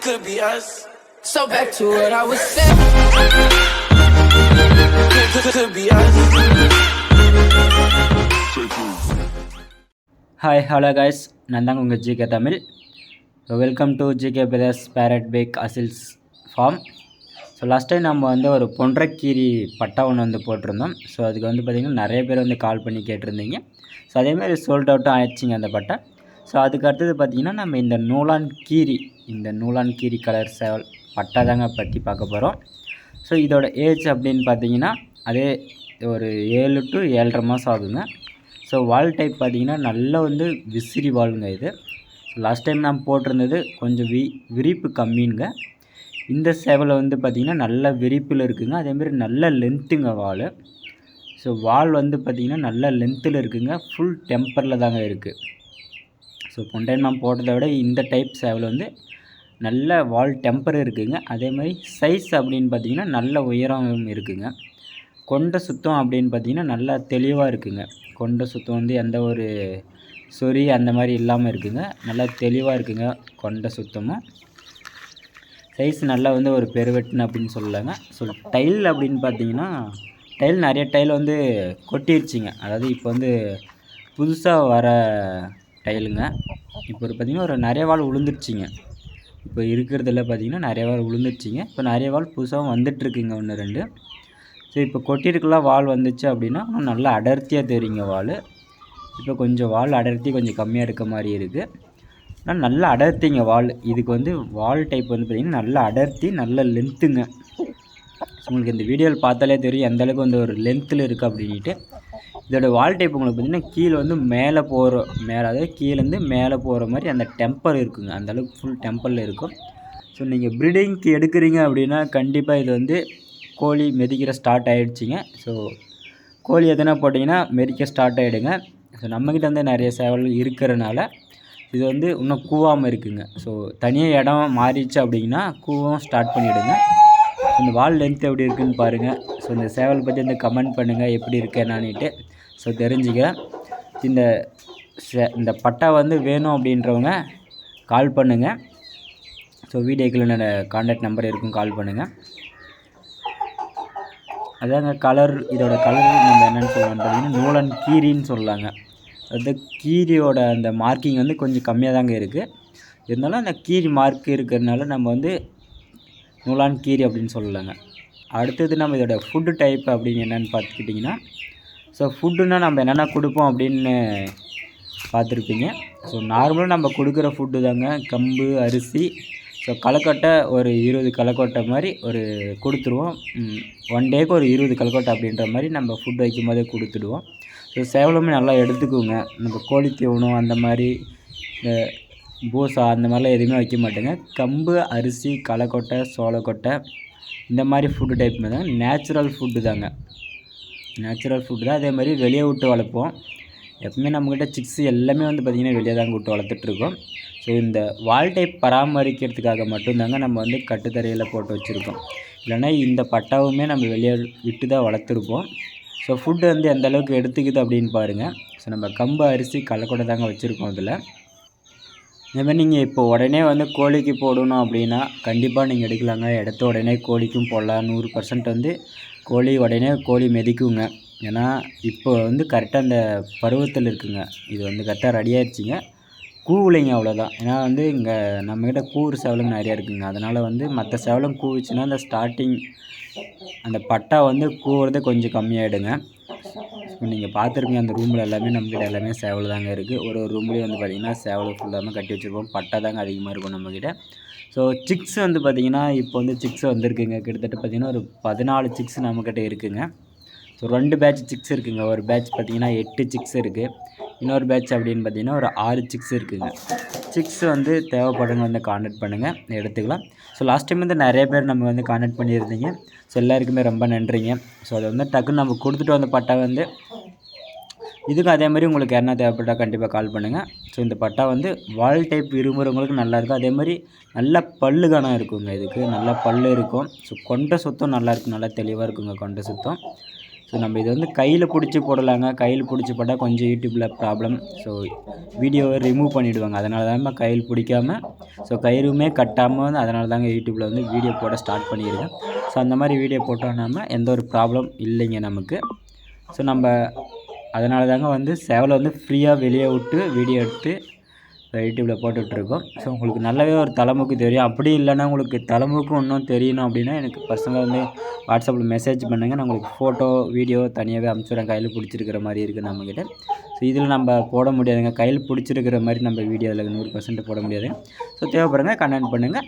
could be us. So back to what I was saying. Could be us. Hi hello guys, நான் தாங்க உங்கள் GK Tamil. So welcome to GK brothers parrot back அசில்ஸ் farm. So last time நம்ம வந்து ஒரு பொன்றைக்கீரி பட்டா ஒன்று வந்து போட்டிருந்தோம். ஸோ அதுக்கு வந்து பார்த்திங்கன்னா நிறைய பேர் வந்து கால் பண்ணி கேட்டிருந்தீங்க. ஸோ அதேமாதிரி சோல்ட் அவுட்டும் ஆயிடுச்சிங்க அந்த பட்டை. ஸோ அதுக்கு அடுத்தது பார்த்திங்கன்னா நம்ம இந்த நூலான் கீரி கலர் சேவல் பட்டா தாங்க பற்றி பார்க்க போகிறோம். ஸோ இதோட ஏஜ் அப்படின்னு பார்த்தீங்கன்னா அதே ஒரு 7 to 7.5 மாதம் ஆகுங்க. ஸோ வால் டைப் பார்த்திங்கன்னா நல்லா வந்து விசிறி வாளுங்க இது. ஸோ லாஸ்ட் டைம் நான் போட்டிருந்தது கொஞ்சம் விரிப்பு கம்மிங்க. இந்த சேவலை வந்து பார்த்திங்கன்னா நல்ல விரிப்பில் இருக்குங்க. அதேமாதிரி நல்ல லென்த்துங்க வால். ஸோ வால் வந்து பார்த்திங்கன்னா நல்ல லென்த்தில் இருக்குங்க. ஃபுல் டெம்பரில் தாங்க இருக்குது. ஸோ போன டைம் நான் போட்டதை விட இந்த டைப் சேவல் வந்து நல்ல வால் டெம்பர் இருக்குங்க. அதேமாதிரி சைஸ் அப்படின்னு பார்த்திங்கன்னா நல்ல உயரம் இருக்குங்க. கொண்ட சுத்தம் அப்படின்னு பார்த்திங்கன்னா நல்லா தெளிவாக இருக்குங்க. கொண்ட சுத்தம் வந்து எந்த ஒரு சொறி அந்த மாதிரி இல்லாமல் இருக்குங்க. நல்லா தெளிவாக இருக்குங்க கொண்ட சுத்தமும். சைஸ் நல்லா வந்து ஒரு பெருவெட்டுன்னு அப்படின்னு சொல்லலாங்க. ஸோ டைல் அப்படின்னு பார்த்தீங்கன்னா நிறைய டைல் வந்து கொட்டிருச்சிங்க. அதாவது இப்போ வந்து புதுசாக வர டைலுங்க. இப்போ பார்த்திங்கன்னா ஒரு நிறைய வால் விழுந்துருச்சிங்க. இப்போ இருக்கிறதுல பார்த்திங்கன்னா நிறைய வால் விழுந்துருச்சிங்க. இப்போ நிறைய வால் புதுசாகவும் வந்துட்டுருக்குங்க, 1-2. ஸோ இப்போ கொட்டியிருக்கலாம் வால் வந்துச்சு அப்படின்னா இன்னும் நல்லா அடர்த்தியாக தெரியுங்க வால். இப்போ கொஞ்சம் வால் அடர்த்தி கொஞ்சம் கம்மியாக இருக்க மாதிரி இருக்குது. ஆனால் நல்லா அடர்த்திங்க வால். இதுக்கு வந்து வால் டைப் வந்து பார்த்திங்கன்னா நல்லா அடர்த்தி, நல்ல லென்த்துங்க. உங்களுக்கு இந்த வீடியோவில் பார்த்தாலே தெரியும் எந்தளவுக்கு வந்து ஒரு லென்த்தில் இருக்குது அப்படின்ட்டு. இதோட வால் டைப் உங்களுக்கு பார்த்திங்கன்னா கீழே வந்து அதாவது கீழேருந்து மேலே போகிற மாதிரி அந்த டெம்பர் இருக்குங்க. அந்தளவுக்கு ஃபுல் டெம்பரில் இருக்கும். ஸோ நீங்கள் ப்ரீடிங்க்கு எடுக்கிறீங்க அப்படின்னா கண்டிப்பாக இது வந்து கோழி மெதிக்கிற ஸ்டார்ட் ஆகிடுச்சிங்க. ஸோ கோழி எதனா போட்டிங்கன்னா மெதிக்க ஸ்டார்ட் ஆகிடுங்க. ஸோ நம்மக்கிட்ட வந்து நிறைய சேவல் இருக்கிறனால இது வந்து இன்னும் கூவாமல் இருக்குங்க. ஸோ தனியாக இடம் மாறிடுச்சு அப்படின்னா கூவும் ஸ்டார்ட் பண்ணிவிடுங்க. இந்த வால் லென்த் எப்படி இருக்குதுன்னு பாருங்கள். ஸோ இந்த சேவல் பற்றி வந்து கமெண்ட் பண்ணுங்கள் எப்படி இருக்கு என்னான்னுட்டு. ஸோ தெரிஞ்சுக்க இந்த பட்டா வந்து வேணும் அப்படின்றவங்க கால் பண்ணுங்கள். ஸோ வீடியோக்குள்ள என்னோடய கான்டாக்ட் நம்பர் இருக்கும், கால் பண்ணுங்கள். அதாங்க கலர். இதோட கலர் நம்ம என்னென்னு சொல்லலாம்னு பார்த்தீங்கன்னா நூலான் கீரின்னு சொல்லலாங்க. அது கீரியோட அந்த மார்க்கிங் வந்து கொஞ்சம் கம்மியாக தாங்க இருக்குது. இருந்தாலும் அந்த கீரி மார்க் இருக்கிறதுனால நம்ம வந்து நூலான் கீரி அப்படின்னு சொல்லலாங்க. அடுத்தது நம்ம இதோட ஃபுட்டு டைப் அப்படின்னு என்னென்னு பார்த்துக்கிட்டிங்கன்னா, ஸோ ஃபுட்டுன்னா நம்ம என்னென்ன கொடுப்போம் அப்படின்னு பார்த்துருப்பீங்க. ஸோ நார்மலாக நம்ம கொடுக்குற ஃபுட்டு தாங்க கம்பு, அரிசி. ஸோ களைக்கொட்டை ஒரு 20 களைக்கொட்டை மாதிரி ஒரு கொடுத்துருவோம். 1 டேக்கு ஒரு 20 களைக்கொட்டை அப்படின்ற மாதிரி நம்ம ஃபுட் வைக்கும் போதே கொடுத்துடுவோம். ஸோ சேவலுமே நல்லா எடுத்துக்குவோங்க. நம்ம கோழி தீவனம் அந்த மாதிரி பூசா அந்த மாதிரிலாம் எதுவுமே வைக்க மாட்டேங்க. கம்பு, அரிசி, களைக்கொட்டை, சோளக்கொட்டை இந்த மாதிரி ஃபுட்டு டைப் தாங்க. நேச்சுரல் ஃபுட்டு தான். அதே மாதிரி வெளியே விட்டு வளர்ப்போம். எப்பவுமே நம்மக்கிட்ட சிக்ஸ் எல்லாமே வந்து பார்த்திங்கன்னா வெளியே தாங்க விட்டு வளர்த்துட்ருக்கோம். ஸோ இந்த வால் டைப் பராமரிக்கிறதுக்காக மட்டும்தாங்க நம்ம வந்து கட்டுத்தரையில் போட்டு வச்சுருக்கோம். இல்லைன்னா இந்த பட்டாவுமே நம்ம வெளியே விட்டு தான் வளர்த்துருப்போம். ஸோ ஃபுட்டு வந்து எந்த அளவுக்கு எடுத்துக்குது அப்படின்னு பாருங்கள். ஸோ நம்ம கம்பு, அரிசி, களைக்கொட்டை தாங்க வச்சுருக்கோம் அதில். இதேமாதிரி நீங்கள் இப்போ உடனே வந்து கோழிக்கு போடணும் அப்படின்னா கண்டிப்பாக நீங்கள் எடுக்கலாங்க. எடுத்த உடனே கோழிக்கும் போடலாம். 100% வந்து கோழி மெதிக்குங்க. ஏன்னா இப்போ வந்து கரெக்டாக அந்த பருவத்தில் இருக்குங்க. இது வந்து கரெக்டாக ரெடி ஆகிடுச்சிங்க. கூவுலைங்க அவ்வளோதான். ஏன்னா வந்து இங்கே நம்மக்கிட்ட கூவுற சேவலுங்க நிறையா இருக்குங்க. அதனால் வந்து மற்ற சேவலும் கூவுச்சுன்னா அந்த ஸ்டார்டிங் அந்த பட்டா வந்து கூவுறது கொஞ்சம் கம்மியாகிடுங்க. ஸோ நீங்கள் பார்த்துருப்பீங்க அந்த ரூமில் எல்லாமே நம்மக்கிட்ட எல்லாமே சேவல் தாங்க இருக்குது. ஒரு ரூம்லேயும் வந்து பார்த்திங்கன்னா சேவல் ஃபுல்லாமே கட்டி வச்சுருப்போம். பட்டா தாங்க அதிகமாக இருக்கும் நம்மக்கிட்ட. ஸோ சிக்ஸ் வந்து பார்த்திங்கன்னா இப்போ வந்து சிக்ஸ் வந்திருக்குங்க. கிட்டத்தட்ட பார்த்திங்கன்னா ஒரு 14 சிக்ஸ் நம்மக்கிட்ட இருக்குங்க. ஸோ 2 பேட்ச் சிக்ஸ் இருக்குங்க. ஒரு பேட்ச் பார்த்திங்கன்னா 8 சிக்ஸ் இருக்குது. இன்னொரு பேட்ச் அப்படின்னு பார்த்திங்கன்னா ஒரு 6 சிக்ஸ் இருக்குதுங்க. சிக்ஸ் வந்து தேவைப்படுங்க வந்து கான்டாக்ட் பண்ணுங்கள், எடுத்துக்கலாம். ஸோ லாஸ்ட் டைம் வந்து நிறைய பேர் நம்ம வந்து கான்டாக்ட் பண்ணியிருந்தீங்க. ஸோ எல்லாருக்குமே ரொம்ப நன்றிங்க. ஸோ அதை வந்து டக்குன்னு நம்ம கொடுத்துட்டு வந்த பட்டா வந்து இதுக்கும் அதே மாதிரி உங்களுக்கு யாருனா தேவைப்பட்டால் கண்டிப்பாக கால் பண்ணுங்கள். ஸோ இந்த பட்டா வந்து வால் டைப் விரும்புகிறவங்களுக்கு நல்லாயிருக்கும். அதே மாதிரி நல்ல பல்லு கணம் இருக்குங்க. இதுக்கு நல்ல பல்லு இருக்கும். ஸோ கொண்ட சுத்தம் நல்லாயிருக்கும், நல்லா தெளிவாக இருக்குங்க கொண்ட சுத்தம். ஸோ நம்ம இது வந்து கையில் பிடிச்சி போடலாங்க. கையில் பிடிச்சி போட்டால் கொஞ்சம் யூடியூப்பில் ப்ராப்ளம். ஸோ வீடியோவை ரிமூவ் பண்ணிவிடுவாங்க. அதனால தாங்க கையில் பிடிக்காமல் ஸோ கயிறுமே கட்டாமல் வந்து அதனால தாங்க யூடியூப்பில் வந்து வீடியோ போட ஸ்டார்ட் பண்ணியிருக்கேன். ஸோ அந்த மாதிரி வீடியோ போட்டோம்னா எந்த ஒரு ப்ராப்ளம் இல்லைங்க நமக்கு. ஸோ நம்ம அதனால தாங்க வந்து சேவலை வந்து ஃப்ரீயாக வெளியே விட்டு வீடியோ எடுத்து யூடியூப்பில் போட்டுட்ருக்கோம். ஸோ உங்களுக்கு நல்லாவே ஒரு தலைமுக்கு தெரியும். அப்படி இல்லைன்னா உங்களுக்கு தலைமுக்கு இன்னும் தெரியணும் அப்படின்னா எனக்கு பர்சனலாக வந்து வாட்ஸ்அப்பில் மெசேஜ் பண்ணுங்கள். நான் உங்களுக்கு ஃபோட்டோ வீடியோ தனியாகவே அனுப்பிச்சுடுறேன். கையில் பிடிச்சிருக்கிற மாதிரி இருக்குது நம்மக்கிட்ட. ஸோ இதில் நம்ம போட முடியாதுங்க. கையில் பிடிச்சிருக்கிற மாதிரி நம்ம வீடியோ அதில் 100% போட முடியாதுங்க. ஸோ தேவைப்படுங்க கமெண்ட் பண்ணுங்கள்.